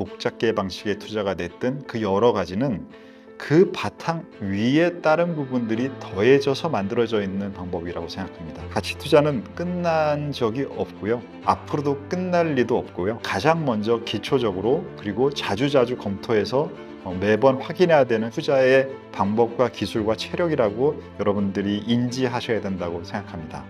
복잡계 방식의 투자가 됐든 그 여러 가지는 그 바탕 위에 다른 부분들이 더해져서 만들어져 있는 방법이라고 생각합니다. 가치 투자는 끝난 적이 없고요. 앞으로도 끝날 리도 없고요. 가장 먼저 기초적으로 그리고 자주자주 검토해서 매번 확인해야 되는 투자의 방법과 기술과 체력이라고 여러분들이 인지하셔야 된다고 생각합니다.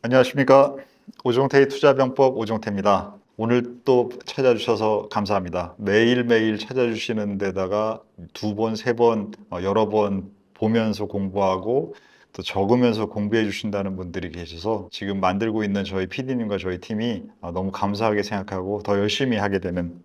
안녕하십니까. 오종태의 투자병법 오종태입니다. 오늘 또 찾아주셔서 감사합니다. 매일매일 찾아주시는 데다가 두 번, 세 번, 여러 번 보면서 공부하고 또 적으면서 공부해 주신다는 분들이 계셔서 지금 만들고 있는 저희 PD님과 저희 팀이 너무 감사하게 생각하고 더 열심히 하게 되는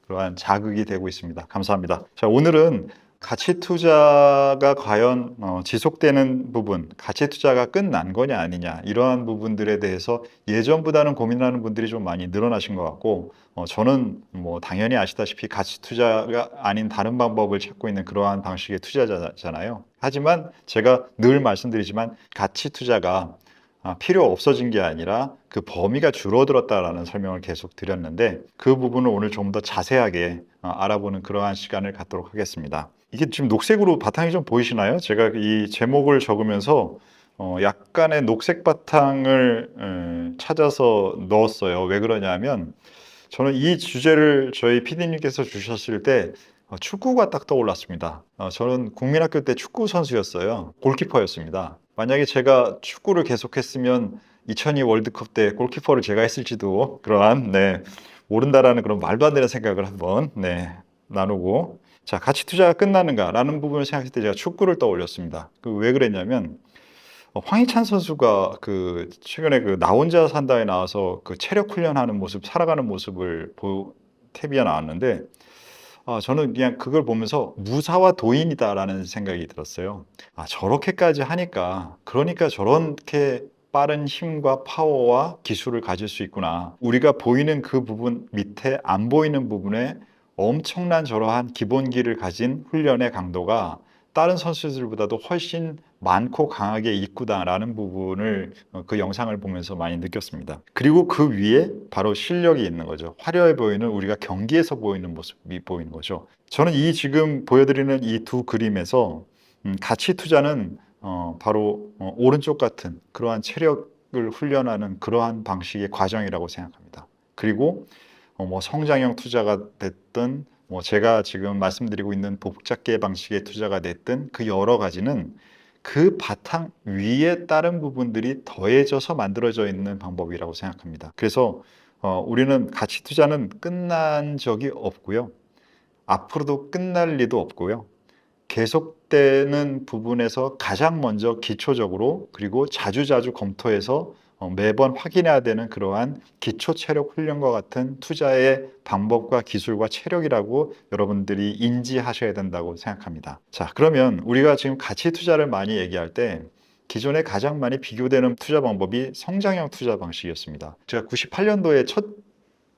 그러한 자극이 되고 있습니다. 감사합니다. 자, 오늘은 가치 투자가 과연 지속되는 부분, 가치 투자가 끝난 거냐 아니냐 이러한 부분들에 대해서 예전보다는 고민하는 분들이 좀 많이 늘어나신 것 같고 저는 당연히 아시다시피 가치 투자가 아닌 다른 방법을 찾고 있는 그러한 방식의 투자자잖아요. 하지만 제가 늘 말씀드리지만 가치 투자가 필요 없어진 게 아니라 그 범위가 줄어들었다라는 설명을 계속 드렸는데 그 부분을 오늘 좀 더 자세하게 알아보는 그러한 시간을 갖도록 하겠습니다. 이게 지금 녹색으로 바탕이 좀 보이시나요? 제가 이 제목을 적으면서 약간의 녹색 바탕을 찾아서 넣었어요. 왜 그러냐면 저는 이 주제를 저희 PD님께서 주셨을 때 축구가 딱 떠올랐습니다. 저는 국민학교 때 축구 선수였어요. 골키퍼였습니다. 만약에 제가 축구를 계속했으면 2002 월드컵 때 골키퍼를 제가 했을지도 그러한 모른다라는 그런 말도 안 되는 생각을 한번 나누고 자, 가치 투자가 끝나는가라는 부분을 생각했을 때 제가 축구를 떠올렸습니다. 왜 그랬냐면 황희찬 선수가 최근에 나 혼자 산다에 나와서 체력 훈련하는 모습, 살아가는 모습을 TV에 나왔는데 저는 그냥 그걸 보면서 무사와 도인이다라는 생각이 들었어요. 저렇게까지 하니까 그러니까 저렇게 빠른 힘과 파워와 기술을 가질 수 있구나. 우리가 보이는 그 부분 밑에 안 보이는 부분에 엄청난 저러한 기본기를 가진 훈련의 강도가 다른 선수들보다도 훨씬 많고 강하게 있구나라는 부분을 그 영상을 보면서 많이 느꼈습니다. 그리고 그 위에 바로 실력이 있는 거죠. 화려해 보이는 우리가 경기에서 보이는 모습이 보이는 거죠. 저는 이 지금 보여드리는 이 두 그림에서 가치 투자는 바로 오른쪽 같은 그러한 체력을 훈련하는 그러한 방식의 과정이라고 생각합니다. 그리고 성장형 투자가 됐든 제가 지금 말씀드리고 있는 복잡계 방식의 투자가 됐든 그 여러 가지는 그 바탕 위에 다른 부분들이 더해져서 만들어져 있는 방법이라고 생각합니다. 그래서 우리는 가치 투자는 끝난 적이 없고요. 앞으로도 끝날 리도 없고요. 계속되는 부분에서 가장 먼저 기초적으로 그리고 자주자주 검토해서 매번 확인해야 되는 그러한 기초 체력 훈련과 같은 투자의 방법과 기술과 체력이라고 여러분들이 인지하셔야 된다고 생각합니다. 자, 그러면 우리가 지금 가치 투자를 많이 얘기할 때 기존에 가장 많이 비교되는 투자 방법이 성장형 투자 방식이었습니다. 제가 98년도에 첫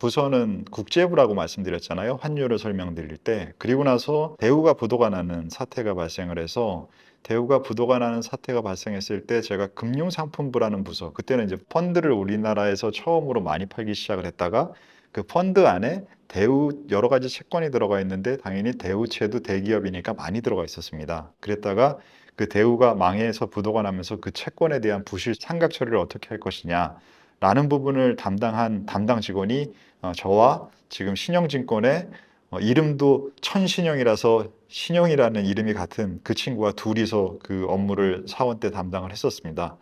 부서는 국제부라고 말씀드렸잖아요. 환율을 설명드릴 때. 그리고 나서 대우가 부도가 나는 사태가 발생을 해서 대우가 부도가 나는 사태가 발생했을 때 제가 금융상품부라는 부서, 그때는 이제 펀드를 우리나라에서 처음으로 많이 팔기 시작을 했다가 그 펀드 안에 대우 여러 가지 채권이 들어가 있는데 당연히 대우채도 대기업이니까 많이 들어가 있었습니다. 그랬다가 그 대우가 망해서 부도가 나면서 그 채권에 대한 부실 상각 처리를 어떻게 할 것이냐 라는 부분을 담당한 담당 직원이 저와 지금 신영증권의 이름도 천신영이라서 신영이라는 이름이 같은 그 친구와 둘이서 그 업무를 사원 때 담당을 했었습니다.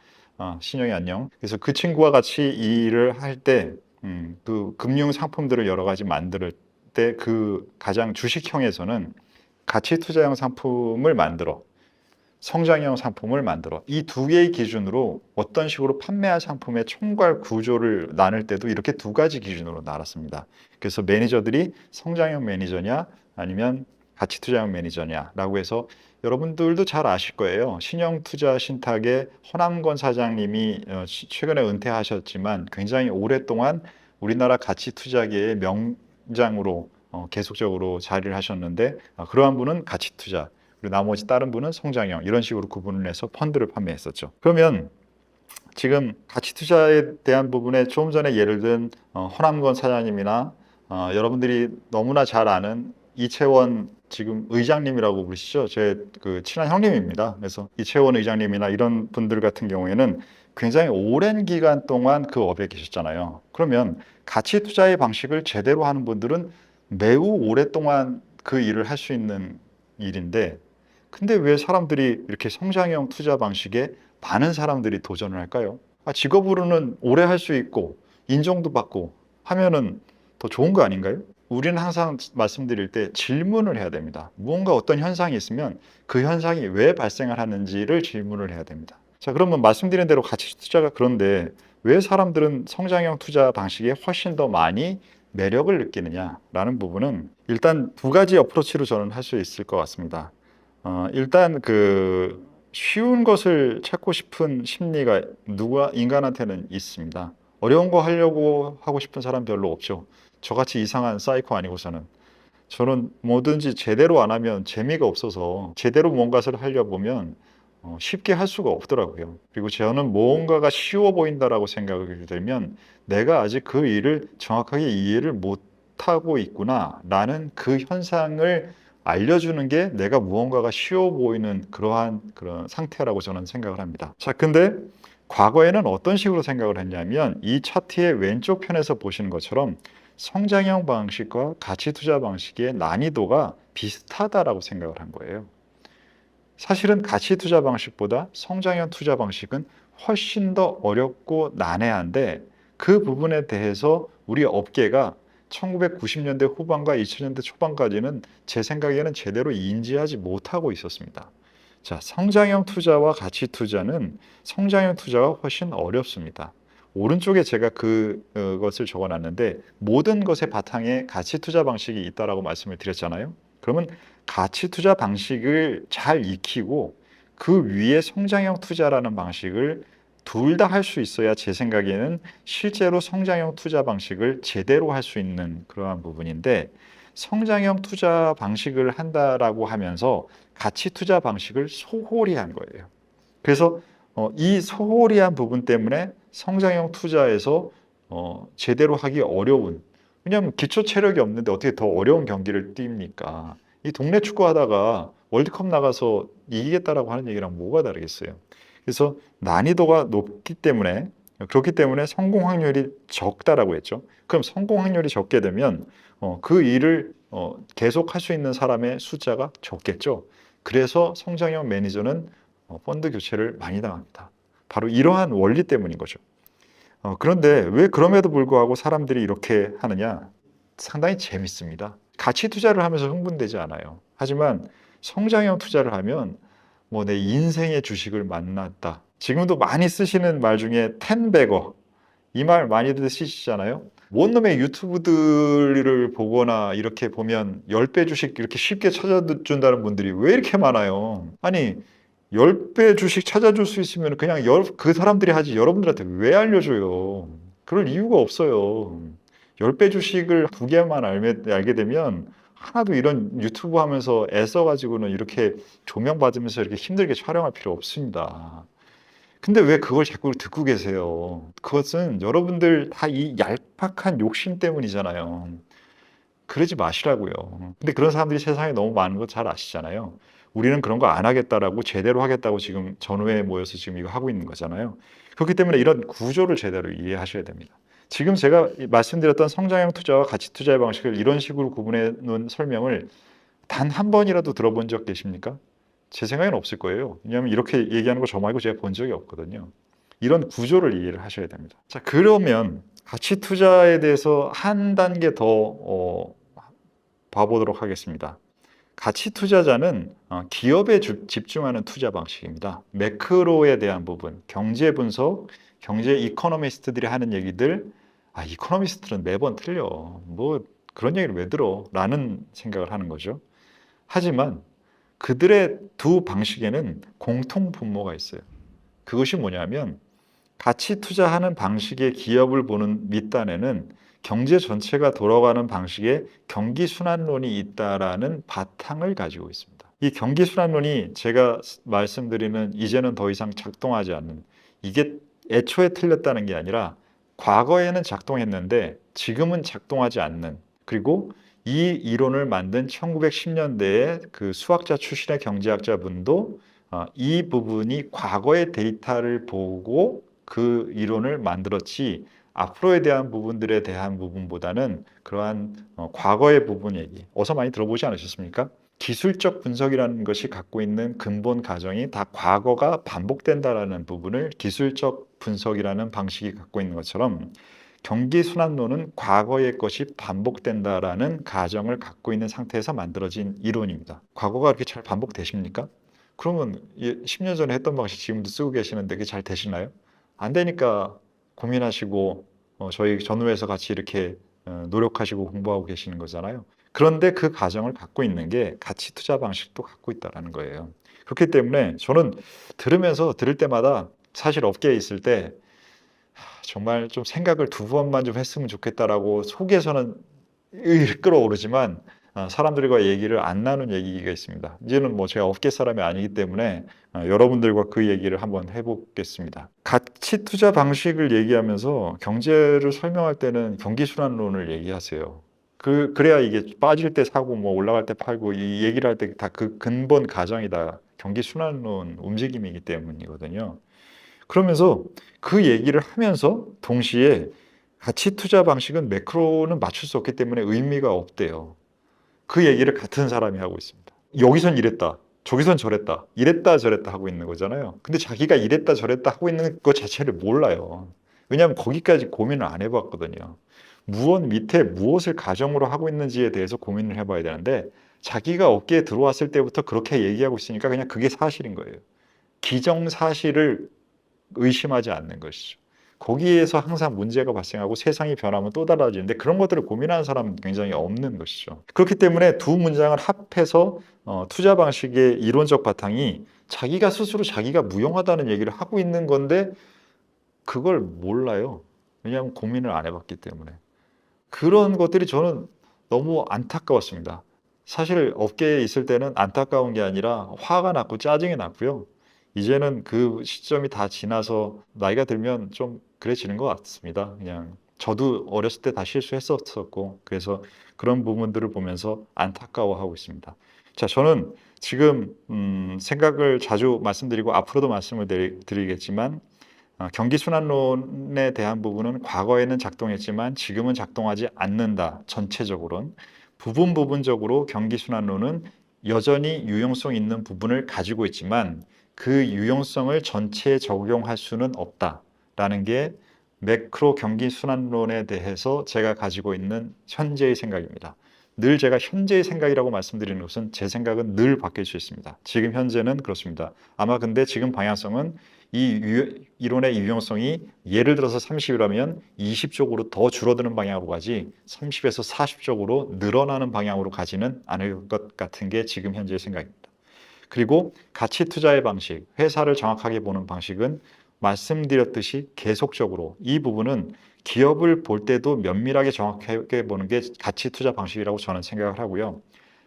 신영이 안녕. 그래서 그 친구와 같이 이 일을 할 때 그 금융 상품들을 여러 가지 만들 때 그 가장 주식형에서는 가치 투자형 상품을 만들어 성장형 상품을 만들어 이 두 개의 기준으로 어떤 식으로 판매할 상품의 총괄 구조를 나눌 때도 이렇게 두 가지 기준으로 나눴습니다. 그래서 매니저들이 성장형 매니저냐 아니면 가치 투자형 매니저냐라고 해서 여러분들도 잘 아실 거예요. 신영투자신탁의 허남건 사장님이 최근에 은퇴하셨지만 굉장히 오랫동안 우리나라 가치 투자계의 명장으로 계속적으로 자리를 하셨는데 그러한 분은 가치 투자 그리고 나머지 다른 분은 성장형 이런 식으로 구분을 해서 펀드를 판매했었죠. 그러면 지금 가치 투자에 대한 부분에 조금 전에 예를 든 허남건 사장님이나 여러분들이 너무나 잘 아는 이채원 지금 의장님이라고 부르시죠. 제 그 친한 형님입니다. 그래서 이채원 의장님이나 이런 분들 같은 경우에는 굉장히 오랜 기간 동안 그 업에 계셨잖아요. 그러면 가치 투자의 방식을 제대로 하는 분들은 매우 오랫동안 그 일을 할 수 있는 일인데, 근데 왜 사람들이 이렇게 성장형 투자 방식에 많은 사람들이 도전을 할까요? 직업으로는 오래 할 수 있고 인정도 받고 하면은 더 좋은 거 아닌가요? 우리는 항상 말씀드릴 때 질문을 해야 됩니다. 무언가 어떤 현상이 있으면 그 현상이 왜 발생을 하는지를 질문을 해야 됩니다. 자, 그러면 말씀드린 대로 가치 투자가 그런데 왜 사람들은 성장형 투자 방식에 훨씬 더 많이 매력을 느끼느냐라는 부분은 일단 두 가지 어프로치로 저는 할 수 있을 것 같습니다. 일단 그 쉬운 것을 찾고 싶은 심리가 누가 인간한테는 있습니다. 어려운 거 하려고 하고 싶은 사람 별로 없죠. 저같이 이상한 사이코 아니고서는. 저는 뭐든지 제대로 안 하면 재미가 없어서 제대로 뭔가를 하려 보면 쉽게 할 수가 없더라고요. 그리고 저는 무언가가 쉬워 보인다라고 생각이 들면 내가 아직 그 일을 정확하게 이해를 못하고 있구나라는 그 현상을 알려주는 게 내가 무언가가 쉬워 보이는 그러한 그런 상태라고 저는 생각을 합니다. 자, 근데 과거에는 어떤 식으로 생각을 했냐면 이 차트의 왼쪽 편에서 보시는 것처럼 성장형 방식과 가치 투자 방식의 난이도가 비슷하다라고 생각을 한 거예요. 사실은 가치 투자 방식보다 성장형 투자 방식은 훨씬 더 어렵고 난해한데 그 부분에 대해서 우리 업계가 1990년대 후반과 2000년대 초반까지는 제 생각에는 제대로 인지하지 못하고 있었습니다. 자, 성장형 투자와 가치 투자는 성장형 투자가 훨씬 어렵습니다. 오른쪽에 제가 그것을 적어놨는데 모든 것의 바탕에 가치 투자 방식이 있다라고 말씀을 드렸잖아요. 그러면 가치 투자 방식을 잘 익히고 그 위에 성장형 투자라는 방식을 둘 다 할 수 있어야 제 생각에는 실제로 성장형 투자 방식을 제대로 할 수 있는 그러한 부분인데 성장형 투자 방식을 한다라고 하면서 가치 투자 방식을 소홀히 한 거예요. 그래서 이 소홀히 한 부분 때문에 성장형 투자에서 제대로 하기 어려운, 왜냐하면 기초 체력이 없는데 어떻게 더 어려운 경기를 뜁니까? 이 동네 축구 하다가 월드컵 나가서 이기겠다라고 하는 얘기랑 뭐가 다르겠어요? 그래서 난이도가 높기 때문에 그렇기 때문에 성공 확률이 적다라고 했죠. 그럼 성공 확률이 적게 되면 그 일을 계속 할 수 있는 사람의 숫자가 적겠죠. 그래서 성장형 매니저는 펀드 교체를 많이 당합니다. 바로 이러한 원리 때문인 거죠. 그런데 왜 그럼에도 불구하고 사람들이 이렇게 하느냐? 상당히 재밌습니다. 가치 투자를 하면서 흥분되지 않아요. 하지만 성장형 투자를 하면 뭐 내 인생의 주식을 만났다. 지금도 많이 쓰시는 말 중에 텐베거, 이 말 많이들 쓰시잖아요. 뭔 놈의 유튜브들을 보거나 이렇게 보면 10배 주식 이렇게 쉽게 찾아준다는 분들이 왜 이렇게 많아요? 아니 10배 주식 찾아줄 수 있으면 그냥 그 사람들이 하지 여러분들한테 왜 알려줘요? 그럴 이유가 없어요. 10배 주식을 2개만 알게 되면 하나도 이런 유튜브 하면서 애써가지고는 이렇게 조명받으면서 이렇게 힘들게 촬영할 필요 없습니다. 근데 왜 그걸 자꾸 듣고 계세요? 그것은 여러분들 다 이 얄팍한 욕심 때문이잖아요. 그러지 마시라고요. 근데 그런 사람들이 세상에 너무 많은 거 잘 아시잖아요. 우리는 그런 거 안 하겠다라고 제대로 하겠다고 지금 전후에 모여서 지금 이거 하고 있는 거잖아요. 그렇기 때문에 이런 구조를 제대로 이해하셔야 됩니다. 지금 제가 말씀드렸던 성장형 투자와 가치 투자의 방식을 이런 식으로 구분해 놓은 설명을 단 한 번이라도 들어본 적 계십니까? 제 생각엔 없을 거예요. 왜냐하면 이렇게 얘기하는 거 저 말고 제가 본 적이 없거든요. 이런 구조를 이해를 하셔야 됩니다. 자, 그러면 가치 투자에 대해서 한 단계 더 봐보도록 하겠습니다. 가치 투자자는 기업에 집중하는 투자 방식입니다. 매크로에 대한 부분, 경제 분석, 경제 이코노미스트들이 하는 얘기들, 이코노미스트는 매번 틀려. 뭐 그런 얘기를 왜 들어? 라는 생각을 하는 거죠. 하지만 그들의 두 방식에는 공통 분모가 있어요. 그것이 뭐냐면 가치 투자하는 방식의 기업을 보는 밑단에는 경제 전체가 돌아가는 방식의 경기순환론이 있다라는 바탕을 가지고 있습니다. 이 경기순환론이 제가 말씀드리는 이제는 더 이상 작동하지 않는, 이게 애초에 틀렸다는 게 아니라 과거에는 작동했는데 지금은 작동하지 않는, 그리고 이 이론을 만든 1910년대의 그 수학자 출신의 경제학자 분도 이 부분이 과거의 데이터를 보고 그 이론을 만들었지, 앞으로에 대한 부분들에 대한 부분보다는 그러한 과거의 부분 얘기 어서 많이 들어보지 않으셨습니까? 기술적 분석이라는 것이 갖고 있는 근본 가정이 다 과거가 반복된다라는 부분을 기술적 분석이라는 방식이 갖고 있는 것처럼, 경기순환론은 과거의 것이 반복된다라는 가정을 갖고 있는 상태에서 만들어진 이론입니다. 과거가 그렇게 잘 반복되십니까? 그러면 10년 전에 했던 방식 지금도 쓰고 계시는데 그게 잘 되시나요? 안 되니까 고민하시고 저희 전후에서 같이 이렇게 노력하시고 공부하고 계시는 거잖아요. 그런데 그 가정을 갖고 있는 게 가치 투자 방식도 갖고 있다는 거예요. 그렇기 때문에 저는 들을 때마다 사실 업계에 있을 때 정말 좀 생각을 두 번만 좀 했으면 좋겠다라고 속에서는 끌어오르지만 사람들과 얘기를 안 나눈 얘기가 있습니다. 이제는 뭐 제가 업계 사람이 아니기 때문에 여러분들과 그 얘기를 한번 해보겠습니다. 가치 투자 방식을 얘기하면서 경제를 설명할 때는 경기순환론을 얘기하세요. 그래야 이게 빠질 때 사고 뭐 올라갈 때 팔고 이 얘기를 할 때 다 그 근본 가정이 다 경기순환론 움직임이기 때문이거든요. 그러면서 그 얘기를 하면서 동시에 가치 투자 방식은 매크로는 맞출 수 없기 때문에 의미가 없대요. 그 얘기를 같은 사람이 하고 있습니다. 여기선 이랬다, 저기선 저랬다, 이랬다 저랬다 하고 있는 거잖아요. 근데 자기가 이랬다 저랬다 하고 있는 것 자체를 몰라요. 왜냐하면 거기까지 고민을 안 해봤거든요. 무엇 밑에 무엇을 가정으로 하고 있는지에 대해서 고민을 해봐야 되는데, 자기가 업계에 들어왔을 때부터 그렇게 얘기하고 있으니까 그냥 그게 사실인 거예요. 기정사실을 의심하지 않는 것이죠. 거기에서 항상 문제가 발생하고 세상이 변하면 또 달라지는데, 그런 것들을 고민하는 사람은 굉장히 없는 것이죠. 그렇기 때문에 두 문장을 합해서 투자 방식의 이론적 바탕이 자기가 스스로 자기가 무용하다는 얘기를 하고 있는 건데 그걸 몰라요. 왜냐하면 고민을 안 해봤기 때문에. 그런 것들이 저는 너무 안타까웠습니다. 사실 업계에 있을 때는 안타까운 게 아니라 화가 났고 짜증이 났고요. 이제는 그 시점이 다 지나서 나이가 들면 좀 그래지는 것 같습니다. 그냥 저도 어렸을 때 다 실수했었고, 그래서 그런 부분들을 보면서 안타까워하고 있습니다. 자, 저는 지금 생각을 자주 말씀드리고 앞으로도 말씀을 드리겠지만, 경기순환론에 대한 부분은 과거에는 작동했지만 지금은 작동하지 않는다. 전체적으로는 부분적으로 경기순환론은 여전히 유용성 있는 부분을 가지고 있지만 그 유용성을 전체에 적용할 수는 없다라는 게 매크로 경기순환론에 대해서 제가 가지고 있는 현재의 생각입니다. 늘 제가 현재의 생각이라고 말씀드리는 것은 제 생각은 늘 바뀔 수 있습니다. 지금 현재는 그렇습니다. 아마 근데 지금 방향성은 이론의 유용성이 예를 들어서 30이라면 20쪽으로 더 줄어드는 방향으로 가지 30에서 40쪽으로 늘어나는 방향으로 가지는 않을 것 같은 게 지금 현재의 생각입니다. 그리고 가치 투자의 방식, 회사를 정확하게 보는 방식은 말씀드렸듯이 계속적으로 이 부분은 기업을 볼 때도 면밀하게 정확하게 보는 게 가치 투자 방식이라고 저는 생각을 하고요.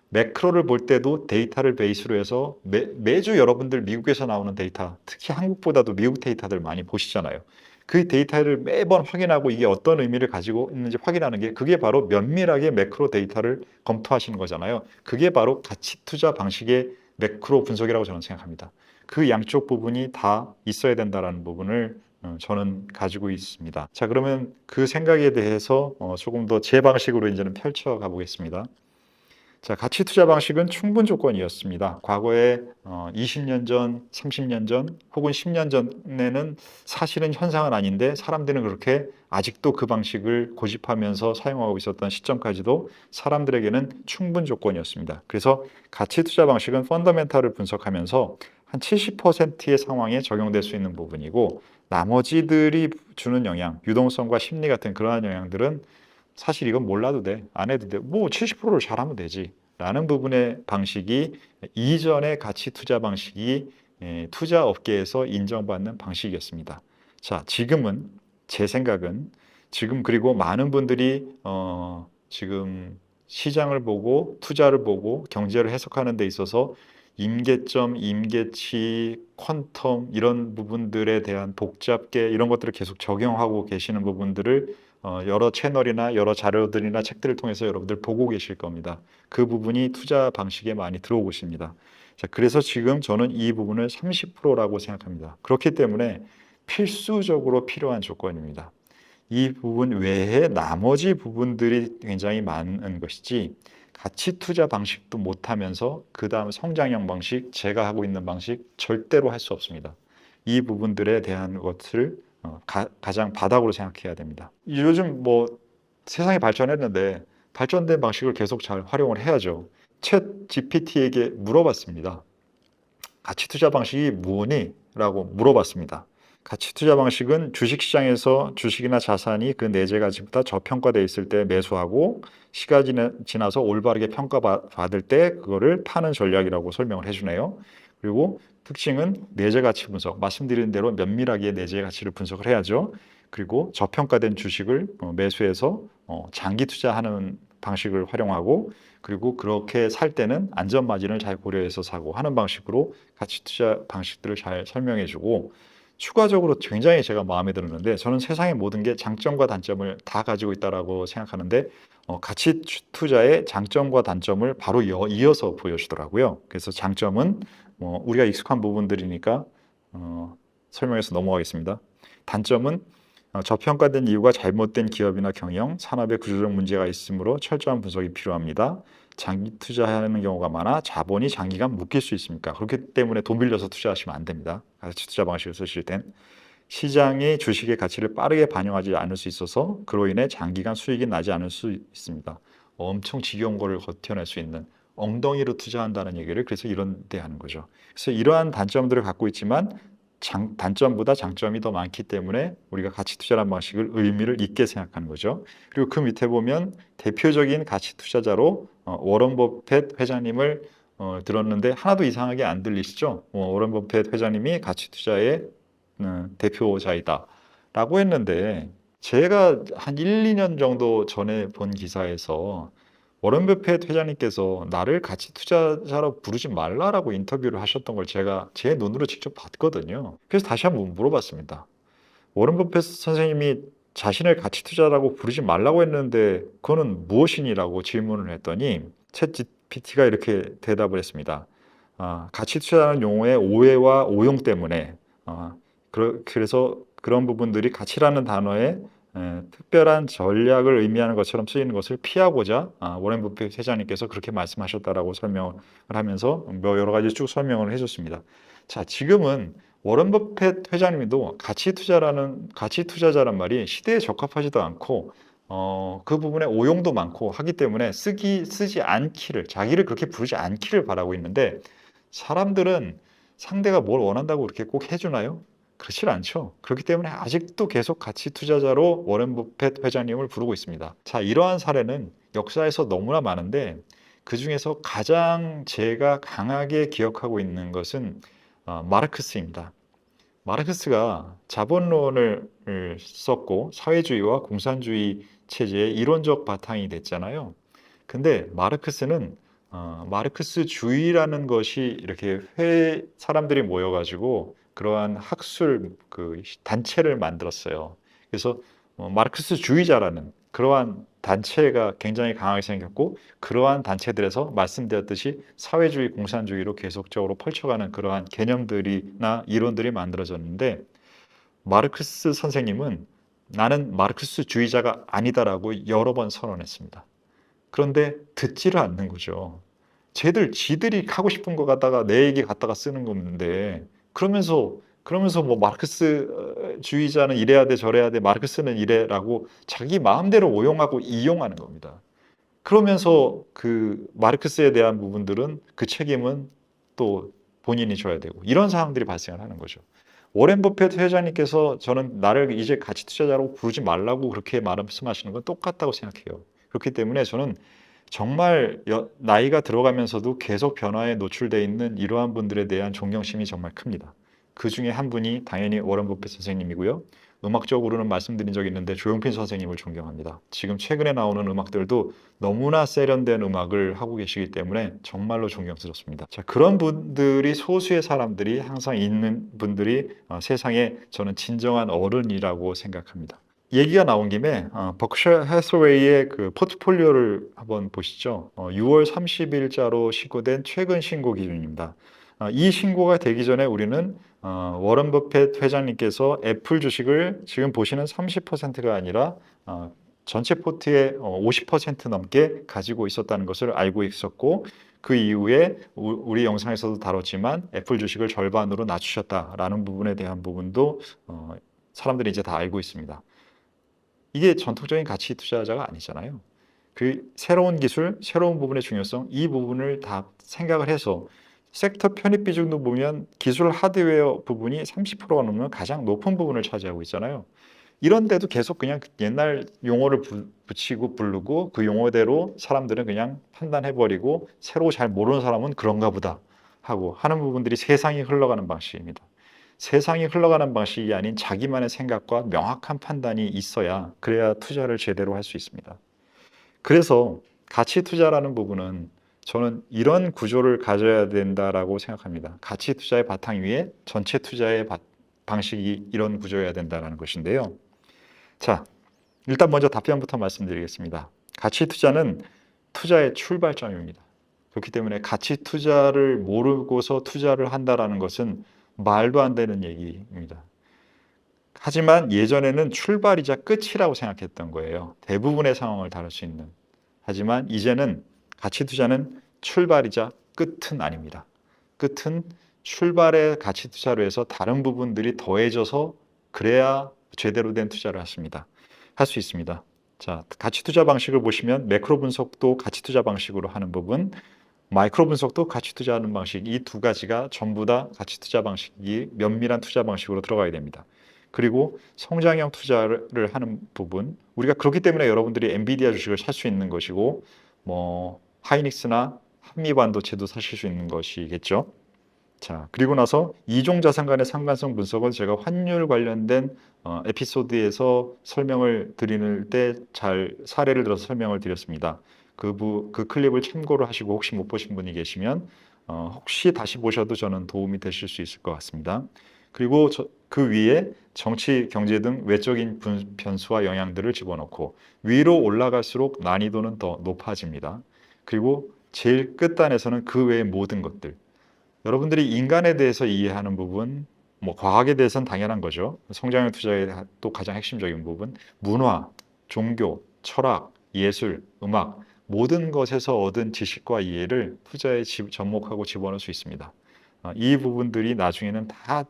매크로를 볼 때도 데이터를 베이스로 해서 매주 여러분들 미국에서 나오는 데이터, 특히 한국보다도 미국 데이터들 많이 보시잖아요. 그 데이터를 매번 확인하고 이게 어떤 의미를 가지고 있는지 확인하는 게, 그게 바로 면밀하게 매크로 데이터를 검토하시는 거잖아요. 그게 바로 가치 투자 방식의 매크로 분석이라고 저는 생각합니다. 그 양쪽 부분이 다 있어야 된다는 부분을 저는 가지고 있습니다. 자, 그러면 그 생각에 대해서 조금 더 제 방식으로 이제는 펼쳐가 보겠습니다. 자, 가치 투자 방식은 충분 조건이었습니다. 과거에 20년 전, 30년 전, 혹은 10년 전에는 사실은 현상은 아닌데 사람들은 그렇게 아직도 그 방식을 고집하면서 사용하고 있었던 시점까지도 사람들에게는 충분 조건이었습니다. 그래서 가치 투자 방식은 펀더멘탈을 분석하면서 한 70%의 상황에 적용될 수 있는 부분이고, 나머지들이 주는 영향, 유동성과 심리 같은 그러한 영향들은 사실 이건 몰라도 돼, 안 해도 돼, 뭐 70%를 잘하면 되지 라는 부분의 방식이 이전의 가치 투자 방식이 투자 업계에서 인정받는 방식이었습니다. 자, 지금은 제 생각은 지금, 그리고 많은 분들이 지금 시장을 보고 투자를 보고 경제를 해석하는 데 있어서 임계점, 임계치, 퀀텀 이런 부분들에 대한 복잡게 이런 것들을 계속 적용하고 계시는 부분들을 여러 채널이나 여러 자료들이나 책들을 통해서 여러분들 보고 계실 겁니다. 그 부분이 투자 방식에 많이 들어오고 있습니다. 자, 그래서 지금 저는 이 부분을 30%라고 생각합니다. 그렇기 때문에 필수적으로 필요한 조건입니다. 이 부분 외에 나머지 부분들이 굉장히 많은 것이지 가치 투자 방식도 못하면서 그 다음 성장형 방식, 제가 하고 있는 방식 절대로 할 수 없습니다. 이 부분들에 대한 것을 가장 바닥으로 생각해야 됩니다. 요즘 뭐 세상이 발전했는데 발전된 방식을 계속 잘 활용을 해야죠. 챗 GPT에게 물어봤습니다. 가치 투자 방식이 뭐니? 라고 물어봤습니다. 가치 투자 방식은 주식시장에서 주식이나 자산이 그 내재 가치보다 저평가되어 있을 때 매수하고 시간이 지나서 올바르게 평가받을 때 그거를 파는 전략이라고 설명을 해주네요. 그리고 특징은 내재 가치 분석, 말씀드린 대로 면밀하게 내재 가치를 분석을 해야죠. 그리고 저평가된 주식을 매수해서 장기 투자하는 방식을 활용하고, 그리고 그렇게 살 때는 안전 마진을 잘 고려해서 사고 하는 방식으로 가치 투자 방식들을 잘 설명해 주고, 추가적으로 굉장히 제가 마음에 들었는데, 저는 세상의 모든 게 장점과 단점을 다 가지고 있다라고 생각하는데 가치 투자의 장점과 단점을 바로 이어서 보여주더라고요. 그래서 장점은 우리가 익숙한 부분들이니까 설명해서 넘어가겠습니다. 단점은 저평가된 이유가 잘못된 기업이나 경영, 산업의 구조적 문제가 있으므로 철저한 분석이 필요합니다. 장기 투자하는 경우가 많아 자본이 장기간 묶일 수 있습니까? 그렇기 때문에 돈 빌려서 투자하시면 안 됩니다. 가치 투자 방식을 쓰실 땐 시장이 주식의 가치를 빠르게 반영하지 않을 수 있어서 그로 인해 장기간 수익이 나지 않을 수 있습니다. 엄청 지겨운 거를 버텨낼 수 있는 엉덩이로 투자한다는 얘기를 그래서 이런 데 하는 거죠. 그래서 이러한 단점들을 갖고 있지만 단점보다 장점이 더 많기 때문에 우리가 가치 투자라는 방식을 의미를 있게 생각하는 거죠. 그리고 그 밑에 보면 대표적인 가치 투자자로 워런 버핏 회장님을 들었는데 하나도 이상하게 안 들리시죠? 워런 버핏 회장님이 가치 투자의 대표자이다 라고 했는데, 제가 한 1, 2년 정도 전에 본 기사에서 워런 버핏 회장님께서 나를 가치 투자자라고 부르지 말라라고 인터뷰를 하셨던 걸 제가 제 눈으로 직접 봤거든요. 그래서 다시 한번 물어봤습니다. 워런 버핏 선생님이 자신을 가치 투자라고 부르지 말라고 했는데 그거는 무엇이니라고 질문을 했더니 챗 GPT가 이렇게 대답을 했습니다. 가치 투자라는 용어의 오해와 오용 때문에 그래서 그런 부분들이 가치라는 단어에 특별한 전략을 의미하는 것처럼 쓰이는 것을 피하고자 워렌 버핏 회장님께서 그렇게 말씀하셨다라고 설명을 하면서 여러 가지 쭉 설명을 해줬습니다. 자, 지금은 워런 버핏 회장님도 가치 투자자란 말이 시대에 적합하지도 않고 그 부분에 오용도 많고 하기 때문에 쓰지 않기를, 자기를 그렇게 부르지 않기를 바라고 있는데, 사람들은 상대가 뭘 원한다고 그렇게 꼭 해주나요? 그렇지 않죠. 그렇기 때문에 아직도 계속 가치 투자자로 워렌 버핏 회장님을 부르고 있습니다. 자, 이러한 사례는 역사에서 너무나 많은데 그 중에서 가장 제가 강하게 기억하고 있는 것은 마르크스입니다. 마르크스가 자본론을 썼고 사회주의와 공산주의 체제의 이론적 바탕이 됐잖아요. 근데 마르크스는 마르크스주의라는 것이 이렇게 사람들이 모여가지고 그러한 학술 단체를 만들었어요. 그래서 마르크스주의자라는 그러한 단체가 굉장히 강하게 생겼고, 그러한 단체들에서 말씀드렸듯이 사회주의, 공산주의로 계속적으로 펼쳐가는 그러한 개념들이나 이론들이 만들어졌는데, 마르크스 선생님은 나는 마르크스주의자가 아니다라고 여러 번 선언했습니다. 그런데 듣지를 않는 거죠. 지들이 하고 싶은 거 갖다가 내 얘기 갖다가 쓰는 건데, 그러면서 뭐 마르크스주의자는 이래야 돼, 저래야 돼, 마르크스는 이래라고 자기 마음대로 오용하고 이용하는 겁니다. 그러면서 그 마르크스에 대한 부분들은 그 책임은 또 본인이 져야 되고, 이런 상황들이 발생을 하는 거죠. 워렌 버핏 회장님께서 저는 나를 이제 가치 투자자로 부르지 말라고 그렇게 말씀하시는 건 똑같다고 생각해요. 그렇기 때문에 저는 정말 나이가 들어가면서도 계속 변화에 노출되어 있는 이러한 분들에 대한 존경심이 정말 큽니다. 그 중에 한 분이 당연히 워런 버핏 선생님이고요. 음악적으로는 말씀드린 적이 있는데 조용필 선생님을 존경합니다. 지금 최근에 나오는 음악들도 너무나 세련된 음악을 하고 계시기 때문에 정말로 존경스럽습니다. 자, 그런 분들이 소수의 사람들이 항상 있는 분들이 세상에 저는 진정한 어른이라고 생각합니다. 얘기가 나온 김에 버크셔 해서웨이의 그 포트폴리오를 한번 보시죠. 6월 30일자로 신고된 최근 신고 기준입니다. 이 신고가 되기 전에 우리는 워런 버핏 회장님께서 애플 주식을 지금 보시는 30%가 아니라 전체 포트의 50% 넘게 가지고 있었다는 것을 알고 있었고, 그 이후에 우리 영상에서도 다뤘지만 애플 주식을 절반으로 낮추셨다라는 부분에 대한 부분도 사람들이 이제 다 알고 있습니다. 이게 전통적인 가치 투자자가 아니잖아요. 그 새로운 기술, 새로운 부분의 중요성, 이 부분을 다 생각을 해서 섹터 편입 비중도 보면 기술 하드웨어 부분이 30%가 넘는 가장 높은 부분을 차지하고 있잖아요. 이런데도 계속 그냥 옛날 용어를 붙이고 부르고 그 용어대로 사람들은 그냥 판단해버리고 새로 잘 모르는 사람은 그런가 보다 하고 하는 부분들이 세상이 흘러가는 방식입니다. 세상이 흘러가는 방식이 아닌 자기만의 생각과 명확한 판단이 있어야 그래야 투자를 제대로 할 수 있습니다. 그래서 가치 투자라는 부분은 저는 이런 구조를 가져야 된다라고 생각합니다. 가치 투자의 바탕 위에 전체 투자의 방식이 이런 구조여야 된다는 것인데요. 자, 일단 먼저 답변부터 말씀드리겠습니다. 가치 투자는 투자의 출발점입니다. 그렇기 때문에 가치 투자를 모르고서 투자를 한다라는 것은 말도 안 되는 얘기입니다. 하지만 예전에는 출발이자 끝이라고 생각했던 거예요. 대부분의 상황을 다룰 수 있는. 하지만 이제는 가치 투자는 출발이자 끝은 아닙니다. 끝은 출발의 가치 투자로 해서 다른 부분들이 더해져서 그래야 제대로 된 투자를 할 수 있습니다. 자, 가치 투자 방식을 보시면 매크로 분석도 가치 투자 방식으로 하는 부분, 마이크로 분석도 가치 투자하는 방식, 이 두 가지가 전부 다 가치 투자 방식이 면밀한 투자 방식으로 들어가야 됩니다. 그리고 성장형 투자를 하는 부분, 우리가 그렇기 때문에 여러분들이 엔비디아 주식을 살 수 있는 것이고 하이닉스나 한미반도체도 사실 수 있는 것이겠죠. 자, 그리고 나서 이종 자산 간의 상관성 분석은 제가 환율 관련된 에피소드에서 설명을 드릴 때 잘 사례를 들어서 설명을 드렸습니다. 그 클립을 참고로 하시고 혹시 못 보신 분이 계시면 혹시 다시 보셔도 저는 도움이 되실 수 있을 것 같습니다. 그리고 그 위에 정치, 경제 등 외적인 변수와 영향들을 집어넣고 위로 올라갈수록 난이도는 더 높아집니다. 그리고 제일 끝단에서는 그 외의 모든 것들, 여러분들이 인간에 대해서 이해하는 부분, 과학에 대해서는 당연한 거죠. 성장형 투자의 또 가장 핵심적인 부분, 문화, 종교, 철학, 예술, 음악, 모든 것에서 얻은 지식과 이해를 투자에 접목하고 집어넣을 수 있습니다. 이 부분들이 나중에는 다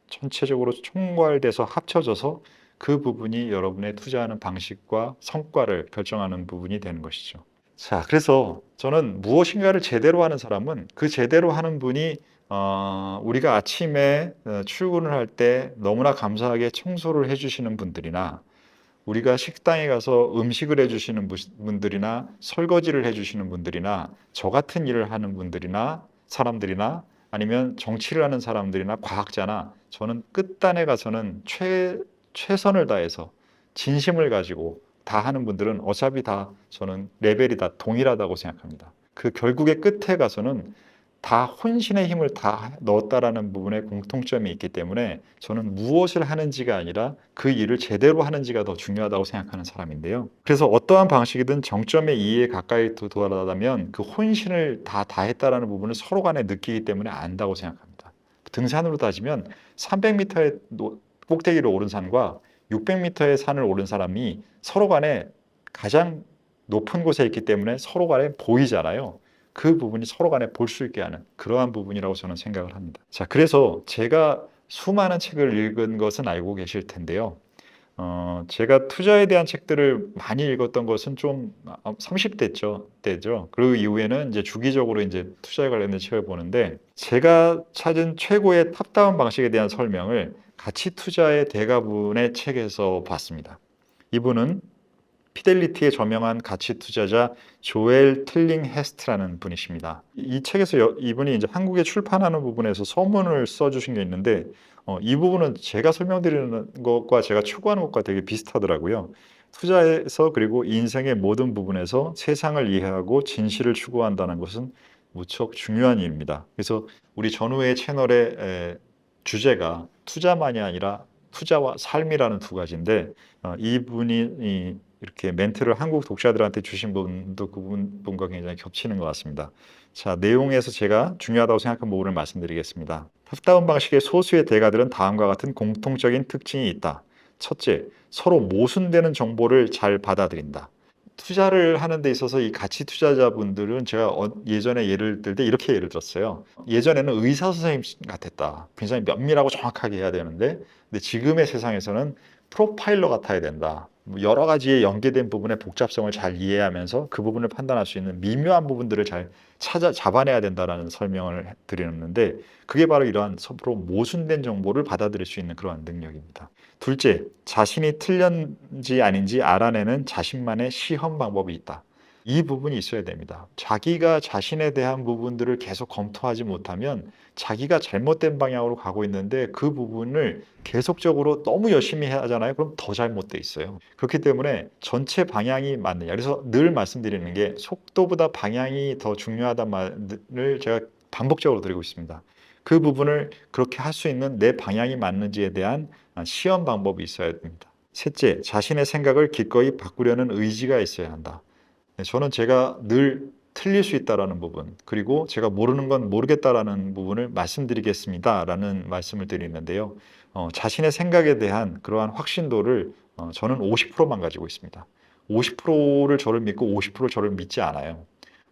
전체적으로 총괄돼서 합쳐져서 그 부분이 여러분의 투자하는 방식과 성과를 결정하는 부분이 되는 것이죠. 자, 그래서 저는 무엇인가를 제대로 하는 사람은 그 제대로 하는 분이 우리가 아침에 출근을 할 때 너무나 감사하게 청소를 해주시는 분들이나 우리가 식당에 가서 음식을 해주시는 분들이나 설거지를 해주시는 분들이나 저 같은 일을 하는 분들이나 사람들이나 아니면 정치를 하는 사람들이나 과학자나 저는 끝단에 가서는 최선을 다해서 진심을 가지고 다 하는 분들은 어차피 다 저는 레벨이 다 동일하다고 생각합니다. 그 결국의 끝에 가서는 다 혼신의 힘을 다 넣었다라는 부분에 공통점이 있기 때문에 저는 무엇을 하는지가 아니라 그 일을 제대로 하는지가 더 중요하다고 생각하는 사람인데요. 그래서 어떠한 방식이든 정점의 이해에 가까이 도달하다면 그 혼신을 다 다했다라는 부분을 서로 간에 느끼기 때문에 안다고 생각합니다. 등산으로 따지면 300m의 꼭대기를 오른 산과 600m의 산을 오른 사람이 서로 간에 가장 높은 곳에 있기 때문에 서로 간에 보이잖아요. 그 부분이 서로 간에 볼 수 있게 하는 그러한 부분이라고 저는 생각을 합니다. 자, 그래서 제가 수많은 책을 읽은 것은 알고 계실 텐데요. 제가 투자에 대한 책들을 많이 읽었던 것은 좀 30대죠. 그 이후에는 이제 주기적으로 이제 투자에 관련된 책을 보는데 제가 찾은 최고의 탑다운 방식에 대한 설명을 가치 투자의 대가분의 책에서 봤습니다. 이분은 피델리티의 저명한 가치 투자자 조엘 틸링헤스트라는 분이십니다. 이 책에서 이분이 이제 한국에 출판하는 부분에서 서문을 써주신 게 있는데 이 부분은 제가 설명드리는 것과 제가 추구하는 것과 되게 비슷하더라고요. 투자에서 그리고 인생의 모든 부분에서 세상을 이해하고 진실을 추구한다는 것은 무척 중요한 일입니다. 그래서 우리 전후의 채널의 주제가 투자만이 아니라 투자와 삶이라는 두 가지인데 이분이 이렇게 멘트를 한국 독자들한테 주신 분도 그분과 굉장히 겹치는 것 같습니다. 자, 내용에서 제가 중요하다고 생각한 부분을 말씀드리겠습니다. 탑다운 방식의 소수의 대가들은 다음과 같은 공통적인 특징이 있다. 첫째, 서로 모순되는 정보를 잘 받아들인다. 투자를 하는 데 있어서 이 가치 투자자분들은 제가 예전에 예를 들 때 이렇게 예를 들었어요. 예전에는 의사 선생님 같았다. 굉장히 면밀하고 정확하게 해야 되는데, 근데 지금의 세상에서는 프로파일러 같아야 된다. 뭐 여러 가지의 연계된 부분의 복잡성을 잘 이해하면서 그 부분을 판단할 수 있는 미묘한 부분들을 잘 잡아내야 된다라는 설명을 드리는데, 그게 바로 이러한 서로 모순된 정보를 받아들일 수 있는 그러한 능력입니다. 둘째, 자신이 틀렸는지 아닌지 알아내는 자신만의 시험 방법이 있다. 이 부분이 있어야 됩니다. 자기가 자신에 대한 부분들을 계속 검토하지 못하면 자기가 잘못된 방향으로 가고 있는데 그 부분을 계속적으로 너무 열심히 하잖아요. 그럼 더 잘못돼 있어요. 그렇기 때문에 전체 방향이 맞느냐. 그래서 늘 말씀드리는 게 속도보다 방향이 더 중요하다는 말을 제가 반복적으로 드리고 있습니다. 그 부분을 그렇게 할 수 있는 내 방향이 맞는지에 대한 시험 방법이 있어야 됩니다. 셋째, 자신의 생각을 기꺼이 바꾸려는 의지가 있어야 한다. 저는 제가 늘 틀릴 수 있다라는 부분, 그리고 제가 모르는 건 모르겠다라는 부분을 말씀드리겠습니다라는 말씀을 드리는데요. 자신의 생각에 대한 그러한 확신도를 저는 50%만 가지고 있습니다. 50%를 저를 믿고 50%를 저를 믿지 않아요.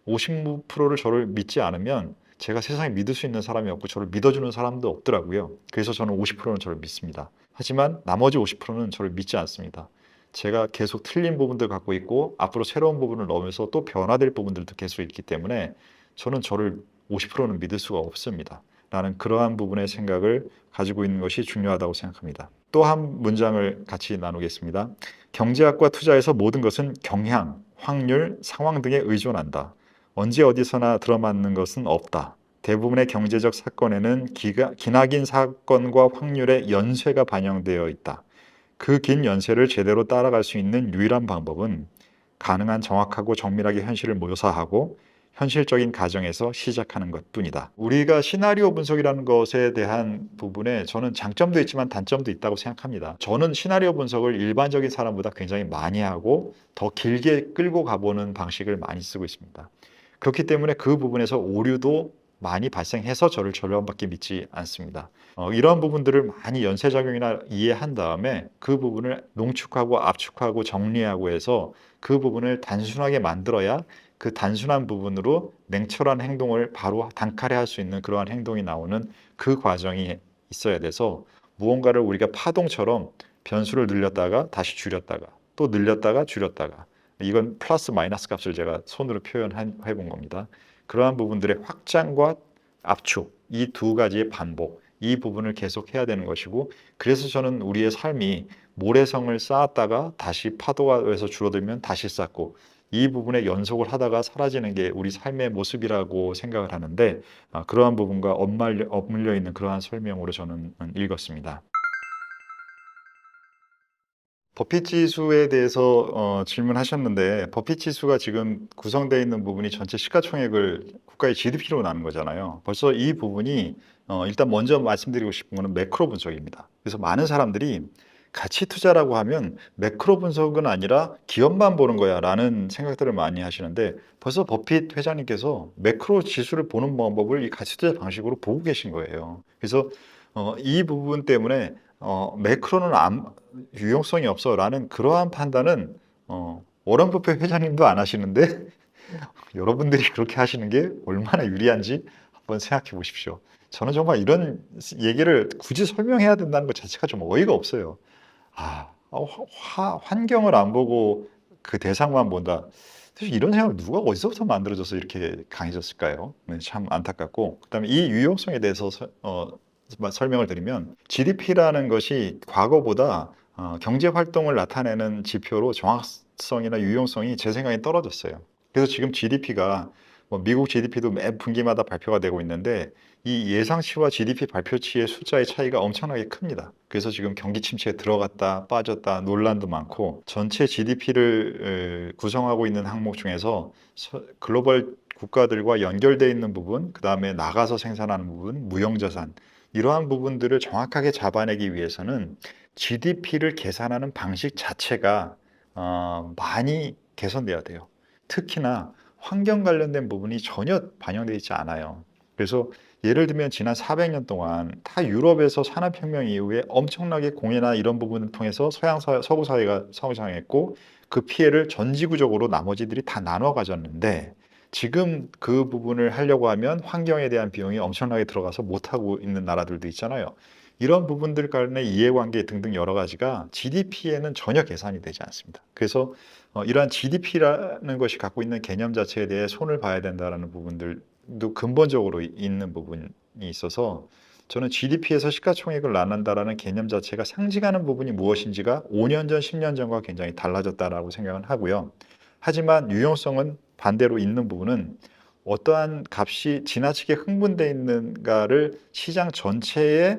50%를 저를 믿지 않으면 제가 세상에 믿을 수 있는 사람이 없고 저를 믿어주는 사람도 없더라고요. 그래서 저는 50%는 저를 믿습니다. 하지만 나머지 50%는 저를 믿지 않습니다. 제가 계속 틀린 부분들 갖고 있고 앞으로 새로운 부분을 넣으면서 또 변화될 부분들도 계속 있기 때문에 저는 저를 50%는 믿을 수가 없습니다. 라는 그러한 부분의 생각을 가지고 있는 것이 중요하다고 생각합니다. 또 한 문장을 같이 나누겠습니다. 경제학과 투자에서 모든 것은 경향, 확률, 상황 등에 의존한다. 언제 어디서나 들어맞는 것은 없다. 대부분의 경제적 사건에는 기나긴 사건과 확률의 연쇄가 반영되어 있다. 그 긴 연쇄를 제대로 따라갈 수 있는 유일한 방법은 가능한 정확하고 정밀하게 현실을 묘사하고 현실적인 가정에서 시작하는 것뿐이다. 우리가 시나리오 분석이라는 것에 대한 부분에 저는 장점도 있지만 단점도 있다고 생각합니다. 저는 시나리오 분석을 일반적인 사람보다 굉장히 많이 하고 더 길게 끌고 가보는 방식을 많이 쓰고 있습니다. 그렇기 때문에 그 부분에서 오류도 많이 발생해서 저를 절반밖에 믿지 않습니다. 이러한 부분들을 많이 연쇄작용이나 이해한 다음에 그 부분을 농축하고 압축하고 정리하고 해서 그 부분을 단순하게 만들어야 그 단순한 부분으로 냉철한 행동을 바로 단칼에 할 수 있는 그러한 행동이 나오는 그 과정이 있어야 돼서 무언가를 우리가 파동처럼 변수를 늘렸다가 다시 줄였다가 또 늘렸다가 줄였다가 이건 플러스 마이너스 값을 제가 손으로 표현해 본 겁니다. 그러한 부분들의 확장과 압축, 이 두 가지의 반복, 이 부분을 계속 해야 되는 것이고, 그래서 저는 우리의 삶이 모래성을 쌓았다가 다시 파도가 에서 줄어들면 다시 쌓고, 이 부분의 연속을 하다가 사라지는 게 우리 삶의 모습이라고 생각을 하는데, 그러한 부분과 엇물려 있는 그러한 설명으로 저는 읽었습니다. 버핏 지수에 대해서 질문하셨는데, 버핏 지수가 지금 구성되어 있는 부분이 전체 시가총액을 국가의 GDP로 나눈 거잖아요. 벌써 이 부분이 일단 먼저 말씀드리고 싶은 거는 매크로 분석입니다. 그래서 많은 사람들이 가치 투자라고 하면 매크로 분석은 아니라 기업만 보는 거야 라는 생각들을 많이 하시는데, 벌써 버핏 회장님께서 매크로 지수를 보는 방법을 이 가치 투자 방식으로 보고 계신 거예요. 그래서 이 부분 때문에 매크로는 유용성이 없어라는 그러한 판단은 워런 버핏 회장님도 안 하시는데 여러분들이 그렇게 하시는 게 얼마나 유리한지 한번 생각해 보십시오. 저는 정말 이런 얘기를 굳이 설명해야 된다는 것 자체가 좀 어이가 없어요. 환경을 안 보고 그 대상만 본다. 사실 이런 생각을 누가 어디서부터 만들어져서 이렇게 강해졌을까요? 네, 참 안타깝고, 그다음에 이 유용성에 대해서 설명을 드리면 GDP라는 것이 과거보다 경제 활동을 나타내는 지표로 유동성이나 유용성이 제 생각엔 떨어졌어요. 그래서 지금 GDP가 뭐 미국 GDP도 매 분기마다 발표가 되고 있는데 이 예상치와 GDP 발표치의 숫자의 차이가 엄청나게 큽니다. 그래서 지금 경기 침체에 들어갔다 빠졌다 논란도 많고 전체 GDP를 구성하고 있는 항목 중에서 글로벌 국가들과 연결되어 있는 부분, 그 다음에 나가서 생산하는 부분, 무형자산 이러한 부분들을 정확하게 잡아내기 위해서는 GDP를 계산하는 방식 자체가 많이 개선돼야 돼요. 특히나 환경 관련된 부분이 전혀 반영되어 있지 않아요. 그래서 예를 들면 지난 400년 동안 다 유럽에서 산업혁명 이후에 엄청나게 공해나 이런 부분을 통해서 서구 사회가 성장했고 그 피해를 전지구적으로 나머지들이 다 나눠 가졌는데 지금 그 부분을 하려고 하면 환경에 대한 비용이 엄청나게 들어가서 못하고 있는 나라들도 있잖아요. 이런 부분들 간의 이해관계 등등 여러 가지가 GDP에는 전혀 계산이 되지 않습니다. 그래서 이러한 GDP라는 것이 갖고 있는 개념 자체에 대해 손을 봐야 된다는 부분들도 근본적으로 있는 부분이 있어서 저는 GDP에서 시가총액을 나눈다라는 개념 자체가 상징하는 부분이 무엇인지가 5년 전, 10년 전과 굉장히 달라졌다라고 생각은 하고요. 하지만 유용성은 반대로 있는 부분은 어떠한 값이 지나치게 흥분되어 있는가를 시장 전체에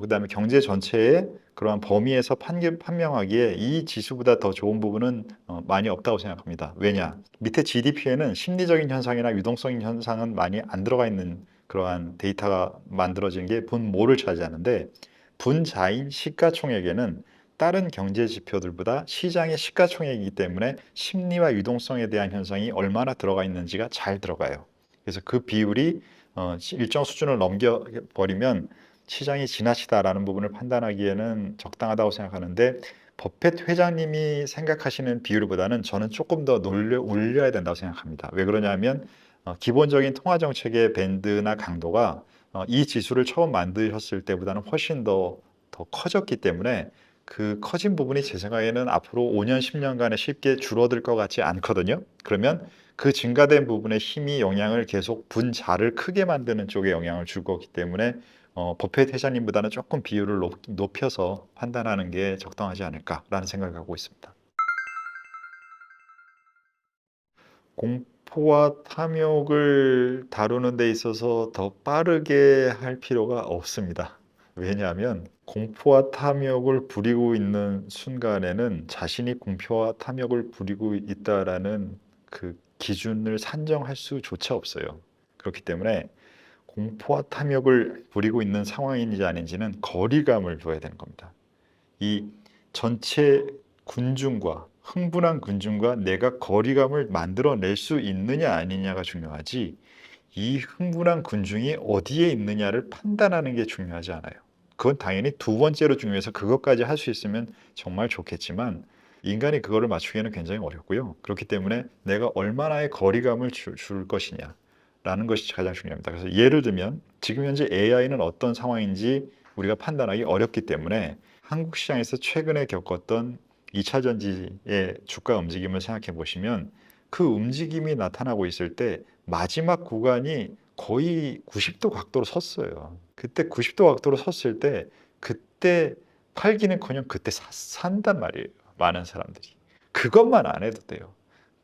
그다음에 경제 전체의 그러한 범위에서 판명하기에 이 지수보다 더 좋은 부분은 많이 없다고 생각합니다. 왜냐? 밑에 GDP에는 심리적인 현상이나 유동성 현상은 많이 안 들어가 있는 그러한 데이터가 만들어진 게 분모를 차지하는데 분자인 시가총액에는 다른 경제 지표들보다 시장의 시가총액이기 때문에 심리와 유동성에 대한 현상이 얼마나 들어가 있는지가 잘 들어가요. 그래서 그 비율이 일정 수준을 넘겨버리면 시장이 지나치다라는 부분을 판단하기에는 적당하다고 생각하는데 버핏 회장님이 생각하시는 비율보다는 저는 조금 더 올려야 된다고 생각합니다. 왜 그러냐면 기본적인 통화 정책의 밴드나 강도가 이 지수를 처음 만드셨을 때보다는 훨씬 더 커졌기 때문에 그 커진 부분이 제 생각에는 앞으로 5년, 10년간에 쉽게 줄어들 것 같지 않거든요. 그러면 그 증가된 부분의 힘이 영향을 계속 분자를 크게 만드는 쪽에 영향을 줄 거기 때문에 버핏 회장님보다는 조금 비율을 높여서 판단하는 게 적당하지 않을까라는 생각을 갖고 있습니다. 공포와 탐욕을 다루는 데 있어서 더 빠르게 할 필요가 없습니다. 왜냐하면 공포와 탐욕을 부리고 있는 순간에는 자신이 공포와 탐욕을 부리고 있다라는 그 기준을 산정할 수조차 없어요. 그렇기 때문에 공포와 탐욕을 부리고 있는 상황인지 아닌지는 거리감을 둬야 되는 겁니다. 이 전체 군중과 흥분한 군중과 내가 거리감을 만들어낼 수 있느냐 아니냐가 중요하지 이 흥분한 군중이 어디에 있느냐를 판단하는 게 중요하지 않아요. 그건 당연히 두 번째로 중요해서 그것까지 할 수 있으면 정말 좋겠지만 인간이 그거를 맞추기에는 굉장히 어렵고요. 그렇기 때문에 내가 얼마나의 거리감을 줄 것이냐 라는 것이 가장 중요합니다. 그래서 예를 들면 지금 현재 AI는 어떤 상황인지 우리가 판단하기 어렵기 때문에 한국 시장에서 최근에 겪었던 2차 전지의 주가 움직임을 생각해 보시면 그 움직임이 나타나고 있을 때 마지막 구간이 거의 90도 각도로 섰어요. 그때 90도 각도로 섰을 때 그때 팔기는커녕 그때 산단 말이에요. 많은 사람들이. 그것만 안 해도 돼요.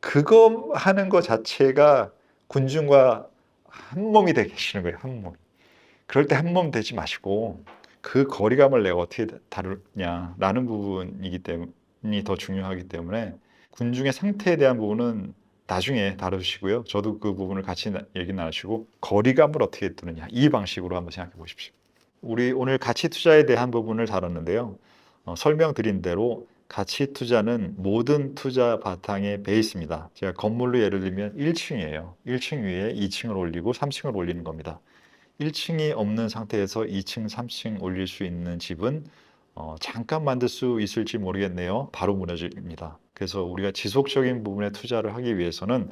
그거 하는 것 자체가 군중과 한 몸이 되게 계시는 거예요. 한 몸. 그럴 때 한 몸 되지 마시고 그 거리감을 내가 어떻게 다루냐라는 부분이기 때문이 더 중요하기 때문에 군중의 상태에 대한 부분은 나중에 다루시고요. 저도 그 부분을 같이 얘기 나누시고 거리감을 어떻게 두느냐 이 방식으로 한번 생각해 보십시오. 우리 오늘 가치 투자에 대한 부분을 다뤘는데요. 설명드린 대로 가치 투자는 모든 투자 바탕의 베이스입니다. 제가 건물로 예를 들면 1층이에요. 1층 위에 2층을 올리고 3층을 올리는 겁니다. 1층이 없는 상태에서 2층, 3층 올릴 수 있는 집은 잠깐 만들 수 있을지 모르겠네요. 바로 무너집니다. 그래서 우리가 지속적인 부분에 투자를 하기 위해서는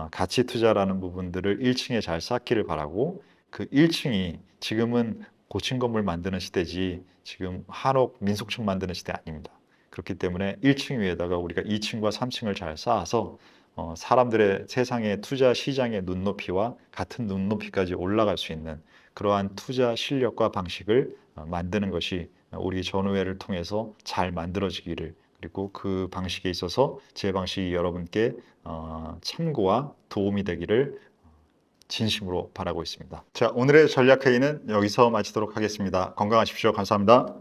가치 투자라는 부분들을 1층에 잘 쌓기를 바라고 그 1층이 지금은 고층 건물 만드는 시대지 지금 한옥 민속촌 만드는 시대 아닙니다. 그렇기 때문에 1층 위에다가 우리가 2층과 3층을 잘 쌓아서 사람들의 세상의 투자 시장의 눈높이와 같은 눈높이까지 올라갈 수 있는 그러한 투자 실력과 방식을 만드는 것이 우리 전우회를 통해서 잘 만들어지기를 그리고 그 방식에 있어서 제 방식이 여러분께 참고와 도움이 되기를 진심으로 바라고 있습니다. 자, 오늘의 전략회의는 여기서 마치도록 하겠습니다. 건강하십시오. 감사합니다.